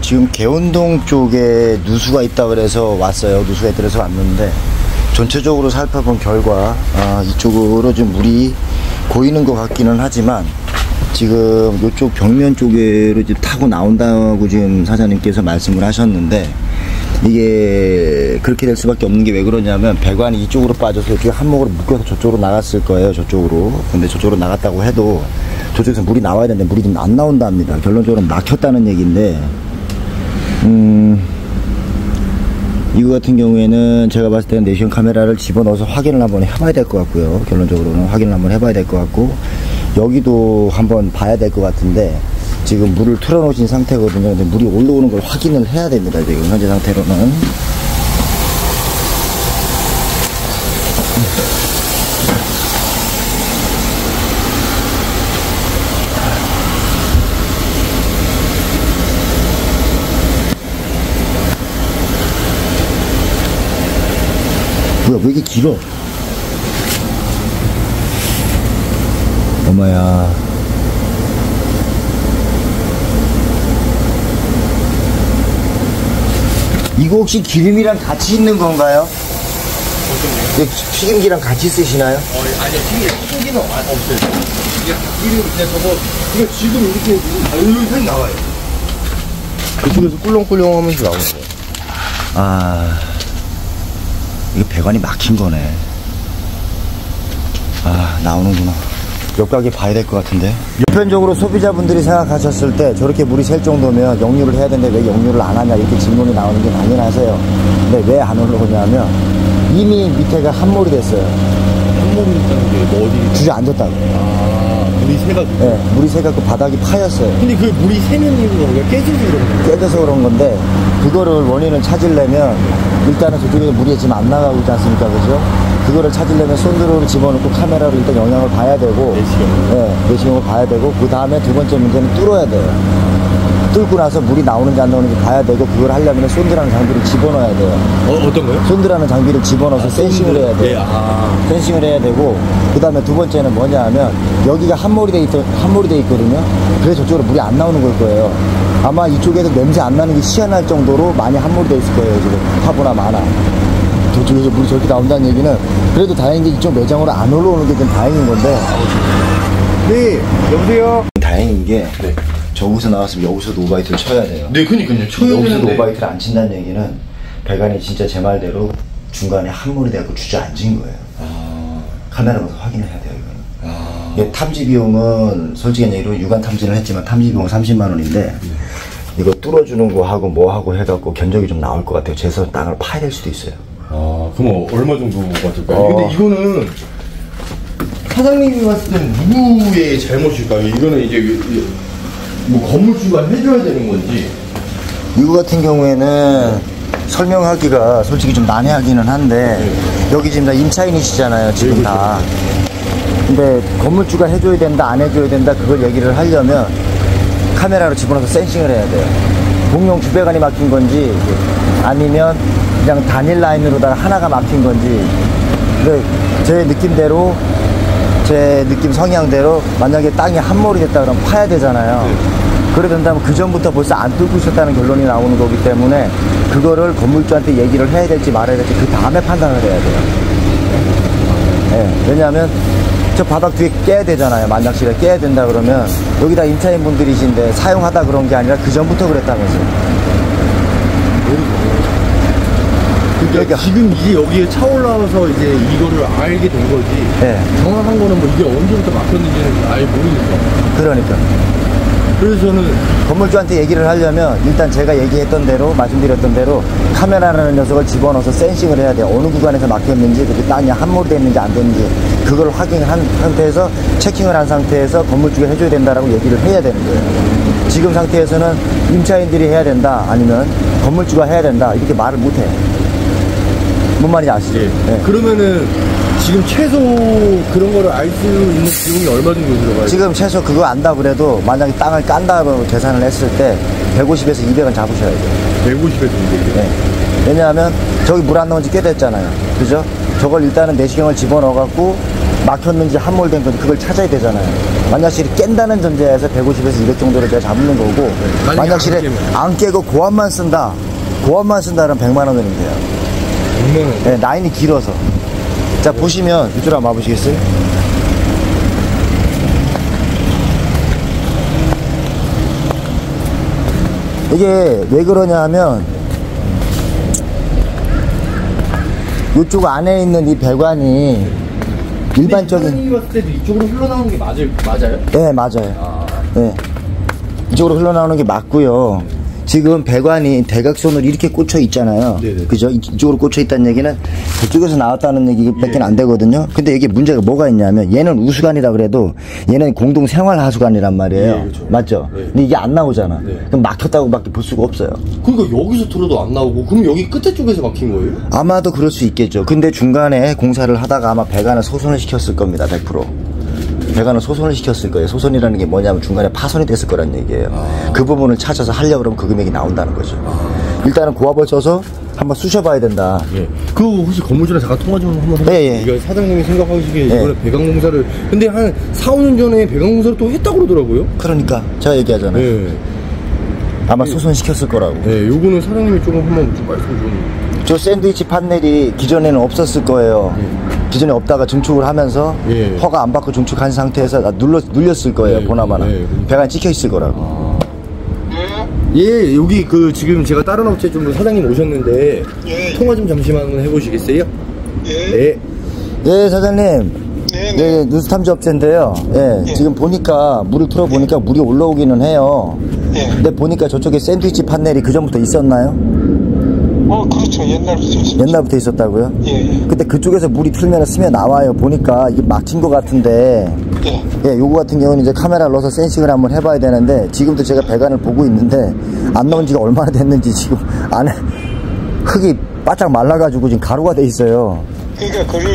지금 개운동 쪽에 누수가 있다 그래서 왔어요. 누수가 있다 그래서 왔는데 전체적으로 살펴본 결과 이쪽으로 좀 물이 고이는 것 같기는 하지만 지금 이쪽 벽면 쪽으로 이제 타고 나온다고 지금 사장님께서 말씀을 하셨는데 이게 그렇게 될 수밖에 없는 게 왜 그러냐면 배관이 이쪽으로 빠져서 이렇게 한목으로 묶여서 저쪽으로 나갔을 거예요. 저쪽으로. 근데 저쪽으로 나갔다고 해도 저쪽에서 물이 나와야 되는데 물이 좀 안 나온답니다. 결론적으로 막혔다는 얘기인데 이거 같은 경우에는 제가 봤을 때는 내시경 카메라를 집어넣어서 확인을 한번 해봐야 될 것 같고요. 결론적으로는 확인을 한번 해봐야 될 것 같고 여기도 한번 봐야 될 것 같은데 지금 물을 틀어놓으신 상태거든요. 근데 물이 올라오는 걸 확인을 해야 됩니다. 지금 현재 상태로는. 뭐야, 왜 이렇게 길어? 엄마야. 이거 혹시 기름이랑 같이 있는 건가요? 네, 튀김기랑 같이 쓰시나요? 아니요, 튀김기는 없어요. 이게 기름, 그냥 저거, 이거 지금 이렇게 달르륵 나와요. 그쪽에서 꿀렁꿀렁 하면서 나오는 거예요. 이거 배관이 막힌 거네. 나오는구나. 옆가게 봐야 될 것 같은데. 보편적으로 소비자분들이 생각하셨을 때 저렇게 물이 셀 정도면 역류를 해야 되는데 왜 역류를 안 하냐 이렇게 질문이 나오는 게 당연하세요. 근데 왜 안 올라오냐면 이미 밑에가 함몰이 됐어요. 한몸이 있다는 게 뭐 어디? 주저앉았다고. 물이 새가지고? 네, 물이 새갖고 바닥이 파였어요. 근데 그 물이 새는 이유가 깨져서 그런 거예요? 깨져서 그런 건데 그거를 원인을 찾으려면 일단은 저쪽에서 물이 지금 안 나가고 있지 않습니까? 그죠? 그거를 찾으려면 손으로 집어넣고 카메라로 일단 영향을 봐야 되고 내시경을 봐야 되고 그 다음에 두 번째 문제는 뚫어야 돼요. 뚫고 나서 물이 나오는지 안 나오는지 봐야 되고 그걸 하려면 손드라는 장비를 집어넣어야 돼요. 어떤 거요? 손드라는 장비를 집어넣어서 센싱을 해야 돼요. 센싱을 해야 되고 그 다음에 두 번째는 뭐냐 하면 여기가 함몰이 돼 있거든요. 그래서 저쪽으로 물이 안 나오는 걸 거예요. 아마 이쪽에서 냄새 안 나는 게 희한할 정도로 많이 함몰이 돼 있을 거예요. 지금 화분화 많아. 저쪽에서 물이 저렇게 나온다는 얘기는 그래도 다행인 게 이쪽 매장으로 안 올라오는 게 좀 다행인 건데. 네, 여보세요? 다행인 게 저기서 나왔으면 여기서도 오바이트를 쳐야 돼요. 네, 그니까요. 쳐야 여기서도 되는데. 오바이트를 안 친다는 얘기는 배관이 진짜 제 말대로 중간에 함몰이 되고 주저앉은 거예요. 카메라 보서 확인을 해야 돼요, 이거는. 이게 탐지 비용은 솔직히 얘기로 유관 탐지를 했지만 탐지 비용은 30만 원인데 이거 뚫어주는 거 하고 뭐 하고 해갖고 견적이 좀 나올 것 같아요. 제서 땅을 파야 될 수도 있어요. 그럼 얼마 정도가 될까요? 근데 이거는 사장님이 봤을 때는 누구의 잘못일까요? 이거는 이제 뭐 건물주가 해줘야 되는 건지. 이거 같은 경우에는 설명하기가 솔직히 좀 난해하기는 한데 여기 지금 다 임차인이시잖아요, 지금 다. 근데 건물주가 해줘야 된다, 안 해줘야 된다 그걸 얘기를 하려면 카메라로 집어넣어서 센싱을 해야 돼요. 공용 두 배관이 막힌 건지 아니면 그냥 단일 라인으로다가 하나가 막힌 건지. 근데 제 느낌대로 제 느낌 성향대로 만약에 땅이 함몰이 됐다 그러면 파야 되잖아요. 그래 된다면 그 전부터 벌써 안 뚫고 있었다는 결론이 나오는 거기 때문에 그거를 건물주한테 얘기를 해야 될지 말아야 될지 그 다음에 판단을 해야 돼요. 왜냐하면 저 바닥 뒤에 깨야 되잖아요. 만장실에 깨야 된다 그러면 여기다 임차인 분들이신데 사용하다 그런 게 아니라 그 전부터 그랬다면서요. 그러니까 지금 이게 여기에 차 올라와서 이제 이거를 알게 된 거지. 정확한 거는 뭐 이게 언제부터 막혔는지는 아예 모르겠어. 그러니까. 그래서 저는 건물주한테 얘기를 하려면 일단 제가 얘기했던 대로 말씀드렸던 대로 카메라라는 녀석을 집어넣어서 센싱을 해야 돼요. 어느 구간에서 막혔는지 그 땅이 함몰이 됐는지 안 됐는지 그걸 확인을 한 상태에서 체킹을 한 상태에서 건물주가 해줘야 된다라고 얘기를 해야 되는 거예요. 지금 상태에서는 임차인들이 해야 된다 아니면 건물주가 해야 된다 이렇게 말을 못해. 뭔 말인지 아시죠? 그러면은 지금 최소 그런 거를 알 수 있는 비용이 얼마 정도 들어가요? 지금 최소 그거 안다 그래도 만약에 땅을 깐다고 계산을 했을 때 150에서 200은 잡으셔야 돼요. 150에서 200이요? 왜냐하면 저기 물 안 나온 지 꽤 됐잖아요. 그죠? 저걸 일단은 내시경을 집어넣어갖고 막혔는지 함몰된 건지 그걸 찾아야 되잖아요. 만약실이 깬다는 전제에서 150에서 200 정도를 제가 잡는 거고, 만약실에 안 깨고 고압만 쓴다. 고압만 쓴다면 100만 원은 돼요. 100만 원? 네, 라인이 길어서. 자, 보시면 이쪽으로 한번 와보시겠어요? 이게 왜 그러냐 하면 이쪽 안에 있는 이 배관이 일반적인. 사장님이 봤을 때도 이쪽으로 흘러나오는 게 맞아요? 네, 맞아요. 네. 이쪽으로 흘러나오는 게 맞고요. 지금 배관이 대각선으로 이렇게 꽂혀 있잖아요. 네네. 그죠? 이쪽으로 꽂혀 있다는 얘기는 그쪽에서 나왔다는 얘기밖에 안 되거든요. 근데 이게 문제가 뭐가 있냐면 얘는 우수관이라 그래도 얘는 공동 생활 하수관이란 말이에요. 네, 그렇죠. 맞죠? 네. 근데 이게 안 나오잖아. 네. 그럼 막혔다고밖에 볼 수가 없어요. 그러니까 여기서 틀어도 안 나오고, 그럼 여기 끝에 쪽에서 막힌 거예요? 아마도 그럴 수 있겠죠. 근데 중간에 공사를 하다가 아마 배관을 소선을 시켰을 겁니다. 100%. 배관을 소선을 시켰을 거예요. 소선이라는 게 뭐냐면 중간에 파손이 됐을 거란 얘기예요. 그 부분을 찾아서 하려고 그러면 그 금액이 나온다는 거죠. 일단은 고압을 써서 한번 쑤셔봐야 된다. 예. 그 혹시 건물주랑 잠깐 통화 좀 한번 해볼까요? 예, 예. 이거 사장님이 생각하시기에 예. 이번에 배관 공사를, 근데 한 4, 5년 전에 배관 공사를 또 했다고 그러더라고요? 그러니까 제가 얘기하잖아요. 예. 아마 소선 시켰을 거라고. 예, 요거는 사장님이 조금 한번 좀 말씀 좀. 저 샌드위치 판넬이 기존에는 없었을 거예요. 기존에 없다가 증축을 하면서 예. 허가 안 받고 증축한 상태에서 눌렸을 거예요. 예, 보나마나. 예. 배관 찍혀 있을 거라고. 예, 여기 지금 제가 다른 업체 좀 사장님 오셨는데, 통화 좀 잠시만 한번 해보시겠어요? 네. 예, 사장님. 네, 누수탐지 업체인데요. 예, 지금 보니까 물을 틀어보니까 물이 올라오기는 해요. 근데 보니까 저쪽에 샌드위치 판넬이 그전부터 있었나요? 그렇죠. 옛날부터 있었죠. 옛날부터 있었다고요? 예. 근데 그쪽에서 물이 틀면 스며 나와요. 보니까 이게 막힌 것 같은데. 예, 요거 같은 경우는 이제 카메라를 넣어서 센싱을 한번 해봐야 되는데, 지금도 제가 배관을 보고 있는데, 안 넣은 지가 얼마나 됐는지 지금 안에 흙이 바짝 말라가지고 지금 가루가 돼 있어요. 그러니까 거기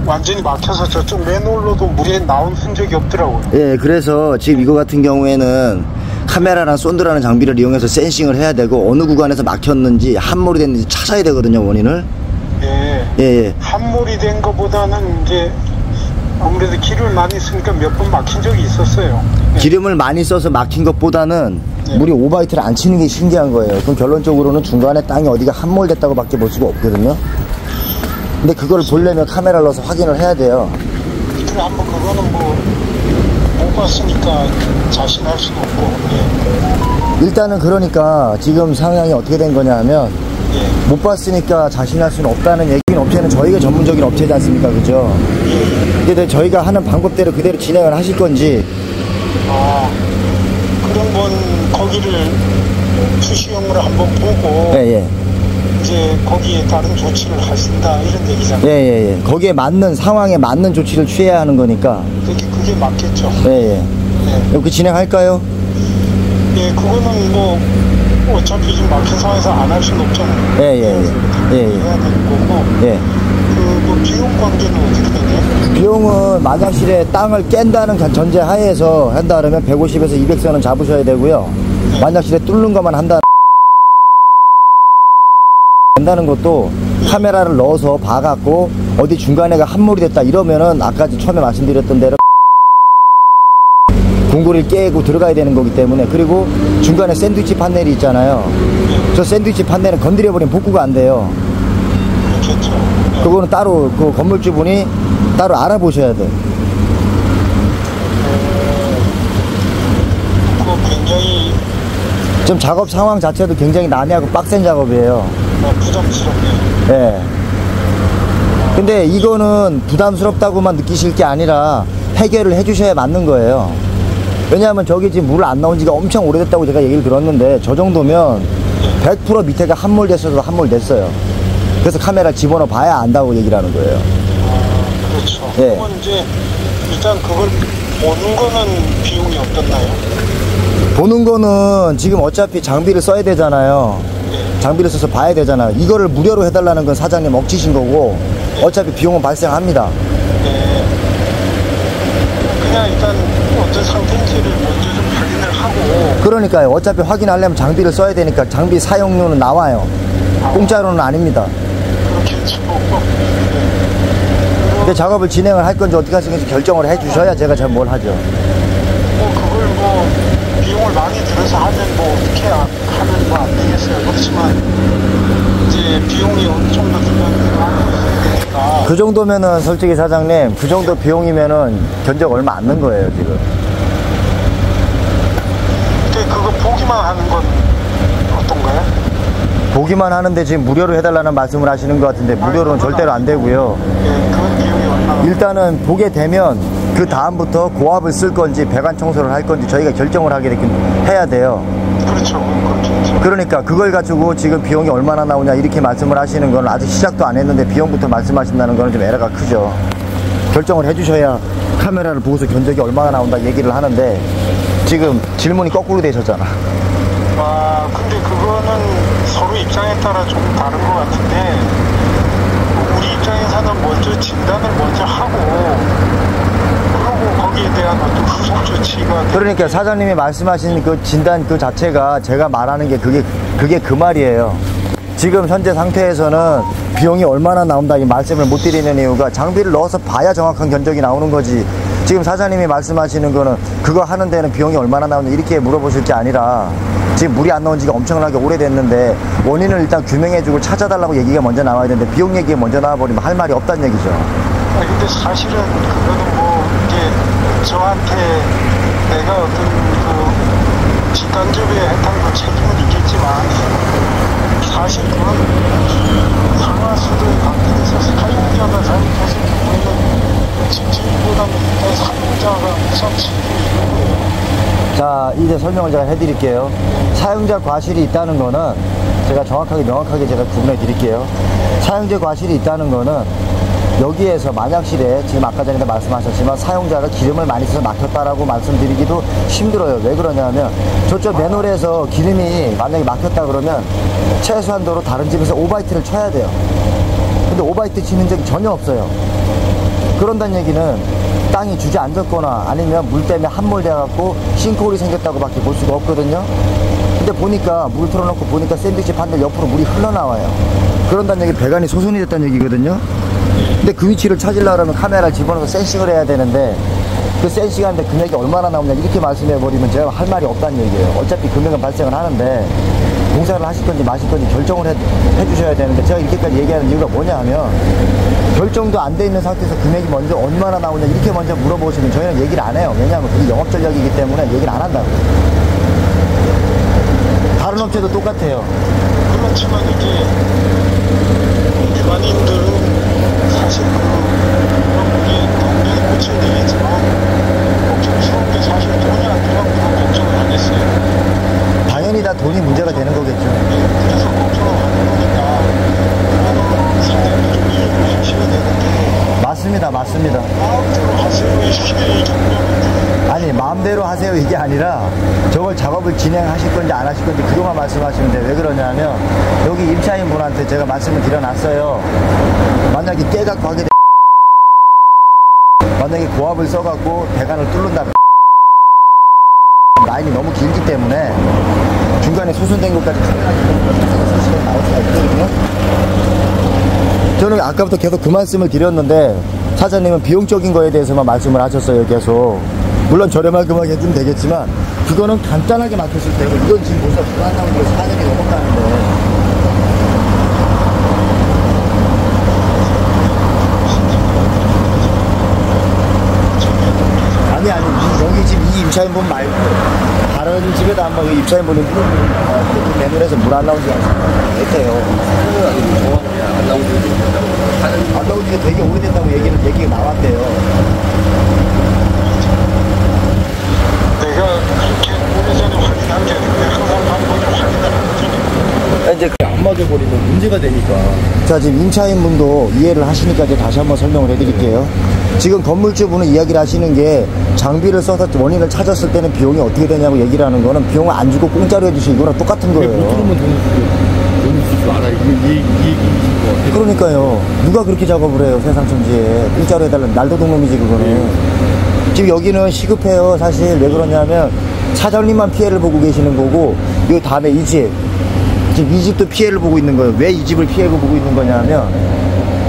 완전히 막혀서 저쪽 맨홀로도 물에 나온 흔적이 없더라고요. 예, 그래서 지금 이거 같은 경우에는 카메라랑 쏜드라는 장비를 이용해서 센싱을 해야 되고, 어느 구간에서 막혔는지 함몰이 됐는지 찾아야 되거든요, 원인을. 예. 예. 함몰이 된 것보다는 이제 아무래도 기름을 많이 쓰니까 몇 번 막힌 적이 있었어요. 기름을 많이 써서 막힌 것보다는 물이 오바이트를 안 치는 게 신기한 거예요. 그럼 결론적으로는 중간에 땅이 어디가 함몰됐다고 밖에 볼 수가 없거든요. 근데 그걸 보려면 카메라를 넣어서 확인을 해야 돼요. 그래, 한번 그거는 못 봤으니까 자신할 수도 없고. 예. 일단은 그러니까 지금 상황이 어떻게 된 거냐 하면, 못 봤으니까 자신할 수는 없다는 얘기는, 업체는 저희가 전문적인 업체지 않습니까? 그죠? 근데 저희가 하는 방법대로 그대로 진행을 하실 건지. 그런 건 거기를 수시용으로 한번 보고 예. 이제 거기에 다른 조치를 하신다 이런 얘기잖아요. 예. 거기에 맞는, 상황에 맞는 조치를 취해야 하는 거니까. 그게 맞겠죠. 예. 이렇게 진행할까요? 예, 그거는 어차피 지금 막힌 상황에서 안 할 수는 없잖아요. 예. 해야 되는 거고. 예. 비용 관계는 어떻게 되나요? 비용은 만약실에 땅을 깬다는 전제 하에서 한다 그러면 150에서 200선은 잡으셔야 되고요. 만약실에 뚫는 것만 한다 된다는 것도 카메라를 넣어서 봐갖고 어디 중간에가 함몰이 됐다 이러면은 아까 처음에 말씀드렸던 대로 궁궐을 깨고 들어가야 되는 거기 때문에. 그리고 중간에 샌드위치 판넬이 있잖아요. 저 샌드위치 판넬은 건드려버리면 복구가 안 돼요. 그렇겠죠. 그거는 따로 그 건물주분이 따로 알아보셔야 돼. 그거 굉장히 지금 작업 상황 자체도 굉장히 난해하고 빡센 작업이에요. 부담스럽네요. 예. 근데 이거는 부담스럽다고만 느끼실 게 아니라 해결을 해주셔야 맞는 거예요. 왜냐하면 저기 지금 물 안 나온 지가 엄청 오래됐다고 제가 얘기를 들었는데, 저 정도면 100% 밑에가 함몰됐어도 함몰됐어요. 그래서 카메라 집어넣어 봐야 안다고 얘기를 하는 거예요. 그렇죠. 예. 그건 이제 일단 그걸 보는 거는 비용이 어떻나요? 보는 거는 지금 어차피 장비를 써야 되잖아요. 장비를 써서 봐야 되잖아요. 이거를 무료로 해달라는 건 사장님 억지신 거고, 어차피 비용은 발생합니다. 네. 그냥 일단 어떤 상태인지를 먼저 좀 확인을 하고. 그러니까요. 어차피 확인하려면 장비를 써야 되니까 장비 사용료는 나와요. 공짜로는 아닙니다. 그렇겠죠. 근데 작업을 진행을 할 건지 어떻게 하시는지 결정을 해주셔야 제가 잘 뭘 하죠. 그걸 비용을 많이 들여서 하면 어떻게 하면 안 되겠어요. 그렇지만 이제 비용이 어느 정도 들면 하고 있어야 되니까. 그 정도면은 솔직히 사장님, 그 정도 비용이면은 견적 얼마 안 는 거예요 지금. 근데 그거 보기만 하는 건 어떤가요? 보기만 하는데 지금 무료로 해달라는 말씀을 하시는 것 같은데 무료로는 절대로 안 되고요. 예, 그건 비용이 얼마나? 일단은 보게 되면 그 다음부터 고압을 쓸 건지 배관 청소를 할 건지 저희가 결정을 하게 해야 돼요. 그렇죠. 그렇죠. 그러니까 그걸 가지고 지금 비용이 얼마나 나오냐 이렇게 말씀을 하시는 건 아직 시작도 안 했는데 비용부터 말씀하신다는 거는 좀 에러가 크죠. 결정을 해주셔야 카메라를 보고서 견적이 얼마나 나온다 얘기를 하는데 지금 질문이 거꾸로 되셨잖아. 근데 그거는 서로 입장에 따라 좀 다른 것 같은데, 우리 입장에서는 먼저 진단을 먼저 하고, 그리고 거기에 대한 어떤 후속 조치가. 그러니까 사장님이 말씀하신 그 진단 그 자체가 제가 말하는 게 그게 그 말이에요. 지금 현재 상태에서는 비용이 얼마나 나온다 이 말씀을 못 드리는 이유가 장비를 넣어서 봐야 정확한 견적이 나오는 거지. 지금 사장님이 말씀하시는 거는 그거 하는 데는 비용이 얼마나 나오냐 이렇게 물어보실 게 아니라 지금 물이 안 나온 지가 엄청나게 오래됐는데 원인을 일단 규명해주고 찾아달라고 얘기가 먼저 나와야 되는데 비용 얘기가 먼저 나와버리면 할 말이 없다는 얘기죠. 근데 사실은 그거는 이게 저한테 내가 어떤 그 집단적에 해당도 책임은 있겠지만 사실 그건 상하수도에 관계돼서 사용자가 잘못했을 경우에는 집주인보다는 일단 사용자가 우선 책임이 있는 거예요. 자, 이제 설명을 제가 해드릴게요. 사용자 과실이 있다는 거는 제가 명확하게 제가 구분해 드릴게요. 사용자 과실이 있다는 거는 여기에서 만약실에 지금 아까 전에도 말씀하셨지만 사용자가 기름을 많이 써서 막혔다라고 말씀드리기도 힘들어요. 왜 그러냐면 저쪽 맨홀에서 기름이 만약에 막혔다 그러면 최소한도로 다른 집에서 오바이트를 쳐야 돼요. 근데 오바이트 치는 적이 전혀 없어요. 그런다는 얘기는 땅이 주저앉았거나 아니면 물 때문에 함몰돼갖고 싱크홀이 생겼다고 밖에 볼 수가 없거든요. 근데 보니까 물 틀어놓고 보니까 샌드위치 판넬 옆으로 물이 흘러나와요. 그런다는 얘기 배관이 소손이 됐다는 얘기거든요. 근데 그 위치를 찾으려고 하면 카메라를 집어넣어서 센싱을 해야 되는데 그 센싱하는데 금액이 얼마나 나오냐 이렇게 말씀해버리면 제가 할 말이 없다는 얘기예요. 어차피 금액은 발생을 하는데 공사를 하실 건지 마실 건지 결정을 해주셔야 되는데 제가 이렇게까지 얘기하는 이유가 뭐냐 하면 결정도 안 돼 있는 상태에서 금액이 먼저 얼마나 나오냐 이렇게 먼저 물어보시면 저희는 얘기를 안 해요. 왜냐하면 그게 영업전략이기 때문에 얘기를 안 한다고. 다른 업체도 똑같아요. 그렇지만 이게 일반인들은 사실 이게 당연히 고쳐야 되겠지만 걱정스러운 게 사실 돈이 안 들어가면 그런 걱정을 하겠어요. 당연히 다 돈이 문제가 되는 거겠죠. 그래서 걱정을 하는 거니까 그거는 사장님이 좀 이해를 하셔야 되는데. 맞습니다. 마음대로 하세요 이 정도면. 아니 마음대로 하세요 이게 아니라 저걸 작업을 진행하실 건지 안 하실 건지 그동안 말씀하시는데 왜 그러냐면 여기 임차인 분한테 제가 말씀을 드려놨어요. 만약에 깨갖고 하게 만약에 고압을 써갖고 배관을 뚫는다 라인이 너무 길기 때문에 중간에 소선된 것까지 시간이 나올 수가 있거든요. 저는 아까부터 계속 그 말씀을 드렸는데 사장님은 비용적인 거에 대해서만 말씀을 하셨어요. 계속 물론 저렴하게만 해주면 되겠지만 그거는 간단하게 막혔을 때고 이건 지금 벌써 불안하고 4년이 넘었다는데 아니 여기 지금 이 임차인분 말고 다른 집에다 한번 임차인분이 물어보면 맨홀에서 물 안 나오지 않습니까? 안 나온 지가 되게 오래됐다고 얘기가 나왔대요. 내가 그렇게 오래전에 확인한 게 아니고 항상 방법을 확인하는 거죠. 이제 안 맞아버리면 문제가 되니까. 자, 지금 임차인분도 이해를 하시니까 이제 다시 한번 설명을 해드릴게요. 지금 건물주분은 이야기를 하시는 게 장비를 써서 원인을 찾았을 때는 비용이 어떻게 되냐고 얘기를 하는 거는 비용을 안 주고 공짜로 해주시는 거랑 똑같은 거예요. 못 들으면 돈을 줄줄 알아. 이 얘기이신 것 같아요. 그러니까요. 누가 그렇게 작업을 해요, 세상 천지에. 공짜로 해달라는 날도둑놈이지, 그거는. 지금 여기는 시급해요, 사실. 왜 그러냐면, 사장님만 피해를 보고 계시는 거고, 요 다음에 이 집. 지금 이 집도 피해를 보고 있는 거예요. 왜 이 집을 피해를 보고 있는 거냐면,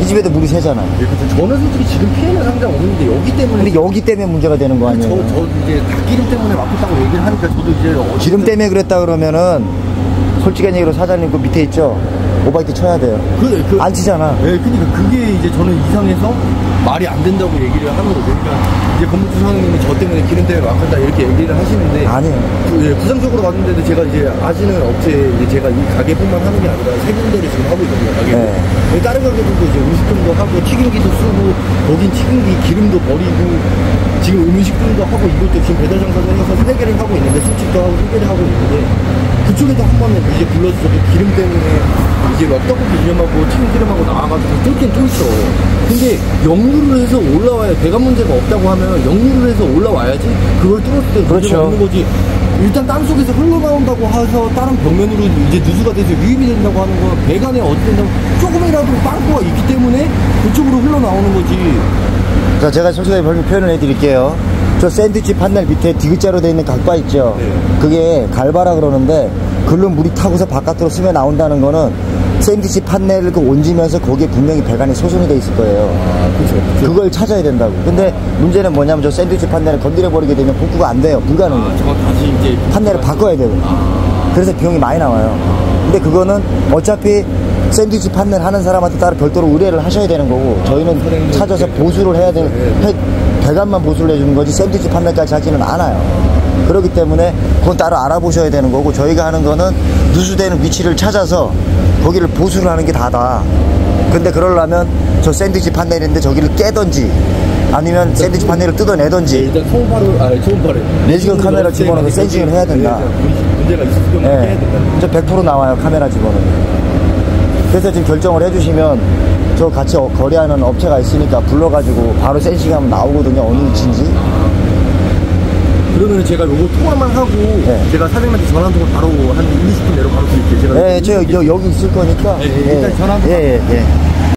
이 집에도 물이 새잖아요. 예, 그렇죠. 저는 솔직히 지금 피해는 상장 없는데 여기 때문에. 근데 여기 때문에 문제가 되는 거 아니에요? 저 이제 닭기름 때문에 막혔다고 얘기를 하니까 저도 이제 기름 때문에 그랬다 그러면은 솔직한 얘기로 사장님 그 밑에 있죠? 오바이트 쳐야 돼요. 안 치잖아. 예, 그러니까 그게 이제 저는 이상해서 말이 안 된다고 얘기를 하는 거죠. 그러니까 이제 건물주 사장님이 저 때문에 기름 때문에 막혔다 이렇게 얘기를 하시는데 아니에요. 부정적으로 봤는데도 제가 이제 아시는 업체에 이제 제가 이 가게뿐만 하는 게 아니라 세 군데를 지금 하고 있거든요. 가게를. 네. 다른 가게들도 이제 음식점도 하고 튀김기도 쓰고 거긴 튀김기 기름도 버리고 지금 음식점도 하고 이것도 지금 배달 장사도 해서 3개를 하고 있는데 술집도 하고 3개를 하고 있는데 그쪽에도 한 번은 이제 불러서 저기 기름 때문에 이제 막 떡볶이 기름하고 튀김 기름하고 나와가지고 뚫긴 뚫죠. 근데 역류를 해서 올라와야 배관 문제가 없다고 하면 역류를 해서 올라와야지 그걸 뚫었을 때 문제가 그렇죠. 없는 거지. 일단 땅속에서 흘러나온다고 해서 다른 벽면으로 이제 누수가 돼서 유입이 된다고 하는 건 배관에 어디 된다고 조금이라도 빵꾸가 있기 때문에 그쪽으로 흘러나오는 거지. 자, 제가 솔직하게 표현을 해드릴게요. 저 샌드위치 판넬 밑에 디귿자로 되어 있는 각바 있죠? 네. 그게 갈바라 그러는데 글로 물이 타고서 바깥으로 스며 나온다는 거는 샌드위치 판넬을 그 얹으면서 거기에 분명히 배관이 소선이 돼 있을 거예요. 그렇죠. 그걸 찾아야 된다고. 근데 문제는 뭐냐면 저 샌드위치 판넬을 건드려버리게 되면 복구가 안 돼요. 불가능해요. 저거 다시 이제 판넬을 바꿔야 되고. 그래서 비용이 많이 나와요. 근데 그거는 어차피 샌드위치 판넬 하는 사람한테 따로 별도로 의뢰를 하셔야 되는 거고 저희는 찾아서 보수를 해야 되는 배관만 보수를 해주는 거지 샌드위치 판넬까지 하지는 않아요. 그렇기 때문에 그건 따로 알아보셔야 되는 거고 저희가 하는 거는 누수되는 위치를 찾아서 거기를 보수를 하는 게 다다. 근데 그러려면 저 샌드위치 판넬인데 저기를 깨든지 아니면 샌드위치 판넬을 뜯어내든지 일단 초음파를 내시경 카메라 집어넣어서 센싱을 해야 된다. 문제가 있을 경우에 해야 된다. 저 100% 나와요, 카메라 집어넣으면. 그래서 지금 결정을 해주시면 저 같이 거래하는 업체가 있으니까 불러가지고 바로 센싱하면 나오거든요. 어느 위치인지. 그러면 제가 요거 통화만 하고 제가 사장님한테 전화 한 통을 바로 한 20분 내로 바로 드릴게요. 제가 네, 저 여기 있을 거니까. 일단 전화 한 통. 예.